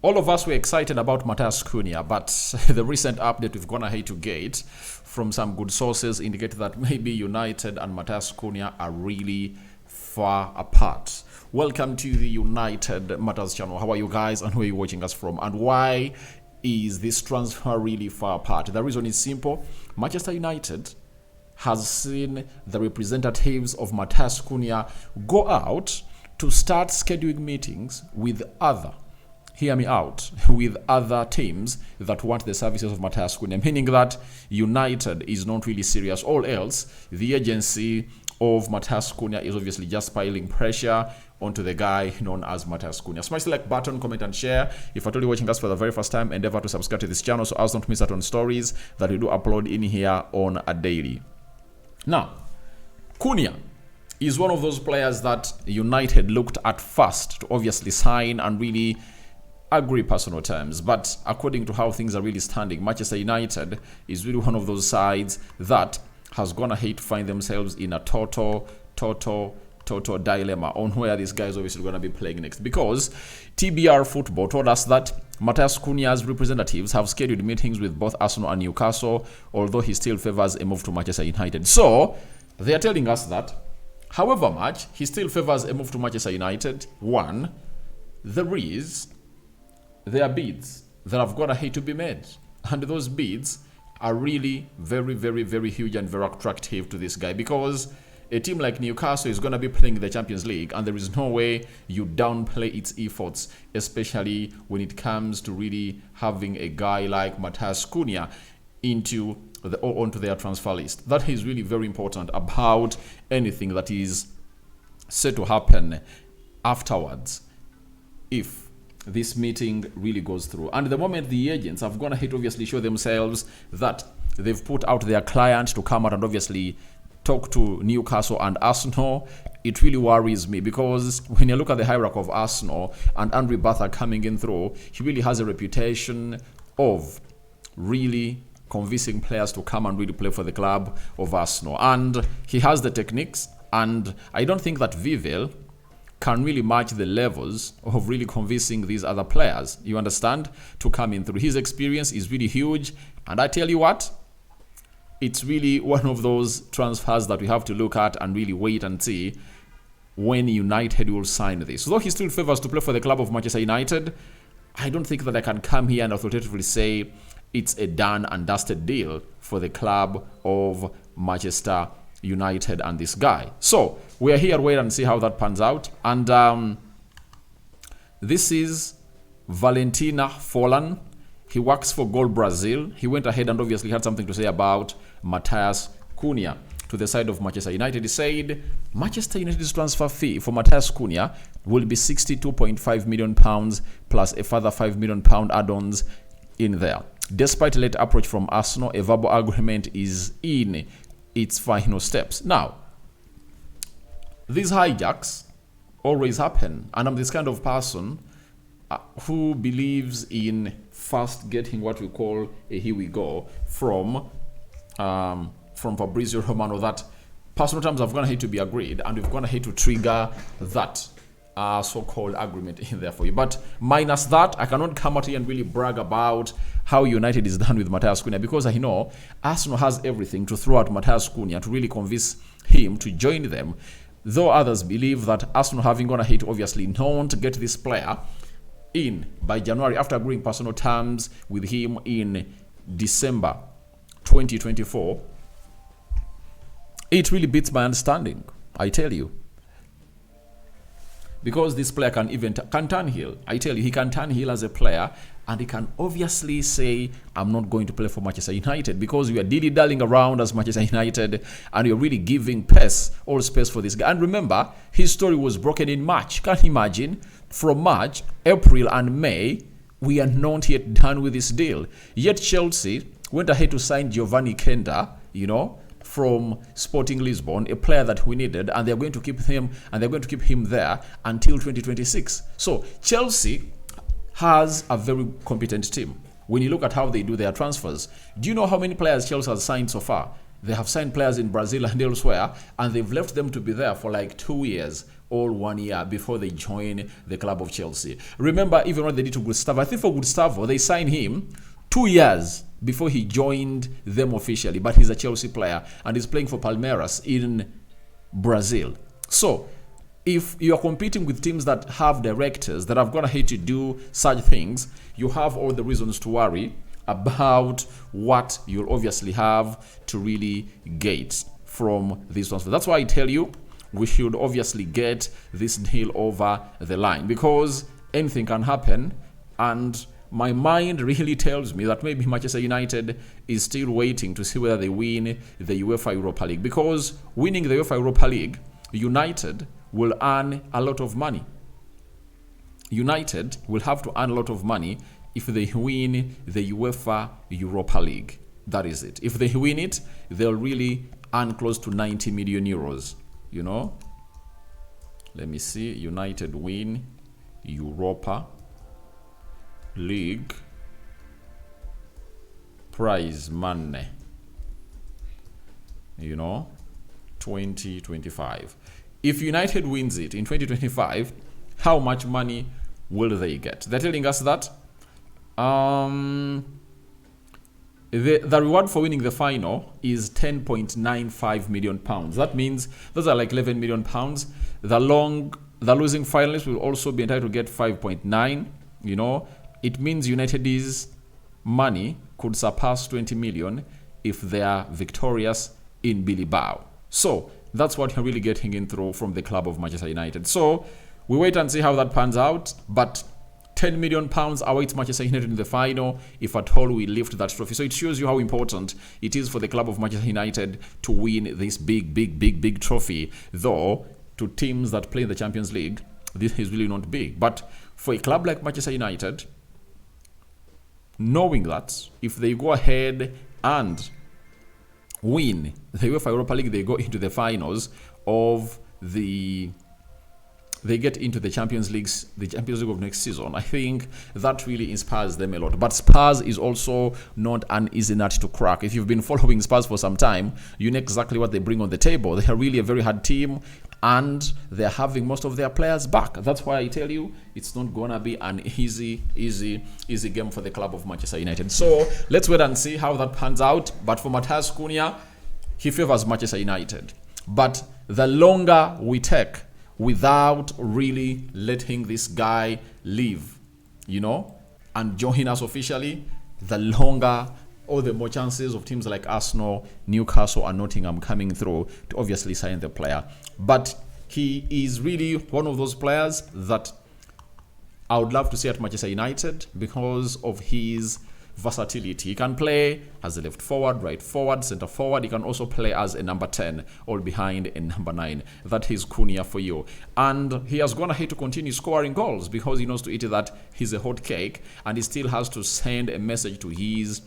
all of us were excited about Matheus Cunha, but the recent update we've gone ahead to get from some good sources indicate that maybe United and Matheus Cunha are really far apart. Welcome to the United Matters channel. How are you guys and where are you watching us from? And why is this transfer really far apart? The reason is simple. Manchester United has seen the representatives of Matheus Cunha go out to start scheduling meetings with other, hear me out, with other teams that want the services of Matheus Cunha, meaning that United is not really serious. All else, the agency of Matheus Cunha is obviously just piling pressure onto the guy known as Matheus Cunha. Smash the like button, comment and share. If you're totally watching us for the very first time, endeavor to subscribe to this channel so as not to miss out on stories that we do upload in here on a daily. Now, Cunha is one of those players that United looked at first to obviously sign and really agree personal terms. But according to how things are really standing, Manchester United is really one of those sides that has gone ahead to find themselves in a total dilemma on where this guy is obviously going to be playing next. Because TBR Football told us that Matheus Cunha's representatives have scheduled meetings with both Arsenal and Newcastle, although he still favors a move to Manchester United. So they are telling us that however much he still favors a move to Manchester United, one, there are bids that have gone ahead to be made. And those bids are really very huge and very attractive to this guy, because a team like Newcastle is going to be playing the Champions League, and there is no way you downplay its efforts, especially when it comes to really having a guy like Matheus Cunha onto their transfer list. That is really very important about anything that is set to happen afterwards if this meeting really goes through. And the moment the agents have gone ahead to obviously show themselves that they've put out their client to come out and obviously talk to Newcastle and Arsenal, it really worries me, because when you look at the hierarchy of Arsenal and Andre Batha coming in through, he really has a reputation of really convincing players to come and really play for the club of Arsenal. And he has the techniques, and I don't think that Vivel can really match the levels of really convincing these other players, you understand, to come in through. His experience is really huge, and I tell you what, it's really one of those transfers that we have to look at and really wait and see when United will sign this. Though he still favors to play for the club of Manchester United, I don't think that I can come here and authoritatively say it's a done and dusted deal for the club of Manchester United and this guy. So we are here to wait and see how that pans out. And this is Valentina Follan. He works for Gol Brazil. He went ahead and obviously had something to say about Matheus Cunha to the side of Manchester United. He said Manchester United's transfer fee for Matheus Cunha will be £62.5 million plus a further £5 million add-ons in there. Despite a late approach from Arsenal, a verbal agreement is in its final steps. Now, these hijacks always happen, and I'm this kind of person who believes in first getting what we call a here we go from Fabrizio Romano, that personal terms have gone ahead to be agreed, and we've gone ahead to trigger that so-called agreement in there for you. But minus that, I cannot come out here and really brag about how United is done with Matheus Cunha, because I know Arsenal has everything to throw at Matheus Cunha to really convince him to join them, though others believe that Arsenal, having gone ahead to obviously not get this player in by January after agreeing personal terms with him in December 2024, it really beats my understanding, I tell you. Because this player can turn heel. I tell you, he can turn heel as a player, and he can obviously say, I'm not going to play for Manchester United, because we are dilly-dallying around as Manchester United, and you're really giving all space for this guy. And remember, his story was broken in March. Can't you imagine? From March, April, and May, we are not yet done with this deal. Yet Chelsea went ahead to sign Giovanni Kenda, from Sporting Lisbon, a player that we needed, and they're going to keep him, and they're going to keep him there until 2026. So Chelsea has a very competent team. When you look at how they do their transfers, do you know how many players Chelsea has signed so far? They have signed players in Brazil and elsewhere, and they've left them to be there for like 2 years all 1 year before they join the club of Chelsea. Remember, even what they did to Gustavo, I think for Gustavo, they signed him 2 years before he joined them officially, but he's a Chelsea player and he's playing for Palmeiras in Brazil. So if you are competing with teams that have directors that have gone ahead to do such things, you have all the reasons to worry about what you'll obviously have to really get from this transfer. That's why I tell you we should obviously get this deal over the line, because anything can happen, and my mind really tells me that maybe Manchester United is still waiting to see whether they win the UEFA Europa League, because winning the UEFA Europa League, United will earn a lot of money. United will have to earn a lot of money if they win the UEFA Europa League. That is it. If they win it, they'll really earn close to 90 million euros. You know? Let me see. United win Europa League prize money. 2025. If United wins it in 2025, how much money will they get? They're telling us that the reward for winning the final is 10.95 million pounds. That means those are like 11 million pounds. The losing finalists will also be entitled to get 5.9. It means United's money could surpass 20 million if they are victorious in Bilbao. So that's what you're really getting in through from the club of Manchester United. So we wait and see how that pans out. But 10 million pounds awaits Manchester United in the final if at all we lift that trophy. So it shows you how important it is for the club of Manchester United to win this big trophy. Though to teams that play in the Champions League, this is really not big. But for a club like Manchester United, knowing that if they go ahead and win the UEFA Europa League, they go into the finals of they get into the Champions League of next season. I think that really inspires them a lot. But Spurs is also not an easy nut to crack. If you've been following Spurs for some time, you know exactly what they bring on the table. They are really a very hard team, and they're having most of their players back. That's why I tell you it's not gonna be an easy game for the club of Manchester United. So let's wait and see how that pans out. But for Matheus Cunha, he favors Manchester United. But the longer we take without really letting this guy leave, and join us officially, the longer or the more chances of teams like Arsenal, Newcastle, and Nottingham coming through to obviously sign the player. But he is really one of those players that I would love to see at Manchester United because of his versatility. He can play as a left forward, right forward, center forward. He can also play as a number 10, all behind a number 9. That is Cunha for you. And he has gone ahead to continue scoring goals because he knows to it that he's a hot cake, and he still has to send a message to his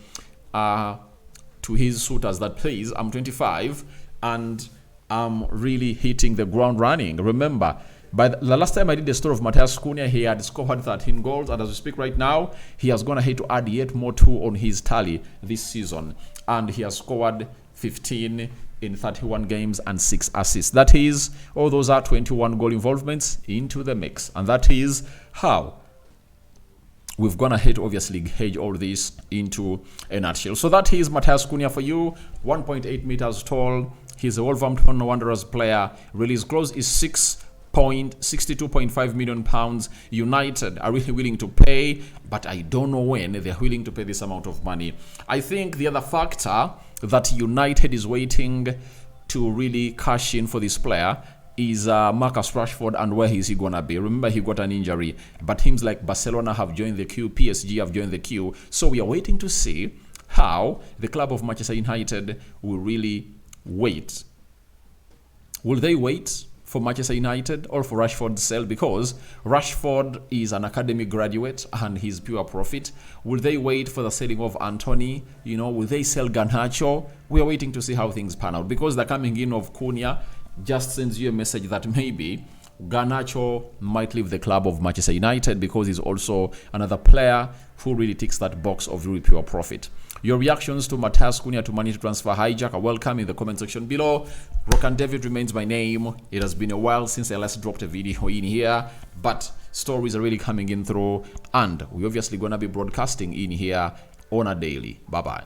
suitors that, please, I'm 25 and I'm really hitting the ground running. Remember, by the last time I did the story of Matheus Cunha, he had scored 13 goals, and as we speak right now, he has gone ahead to add yet more 2 on his tally this season, and he has scored 15 in 31 games and 6 assists. That is, all those are 21 goal involvements into the mix, and that is how we've gone ahead to obviously gauge all this into a nutshell. So that is Matheus Cunha for you, 1.8 meters tall. He's a Wolverhampton Wanderers player. Release clause is 62.5 million pounds. United are really willing to pay, but I don't know when they're willing to pay this amount of money. I think the other factor that United is waiting to really cash in for this player is Marcus Rashford, and where is he gonna be? Remember, he got an injury, but teams like Barcelona have joined the queue, PSG have joined the queue, so we are waiting to see how the club of Manchester United will really wait. Will they wait for Manchester United or for Rashford's sale? Because Rashford is an academy graduate and he's pure profit. Will they wait for the selling of Anthony? Will they sell Garnacho? We are waiting to see how things pan out, because the coming in of Cunha just sends you a message that maybe Garnacho might leave the club of Manchester United because he's also another player who really ticks that box of really pure profit. Your reactions to Matheus Cunha to Manchester transfer hijack are welcome in the comment section below. Rock and David remains my name. It has been a while since I last dropped a video in here, but stories are really coming in through, and we're obviously going to be broadcasting in here on a daily. Bye-bye.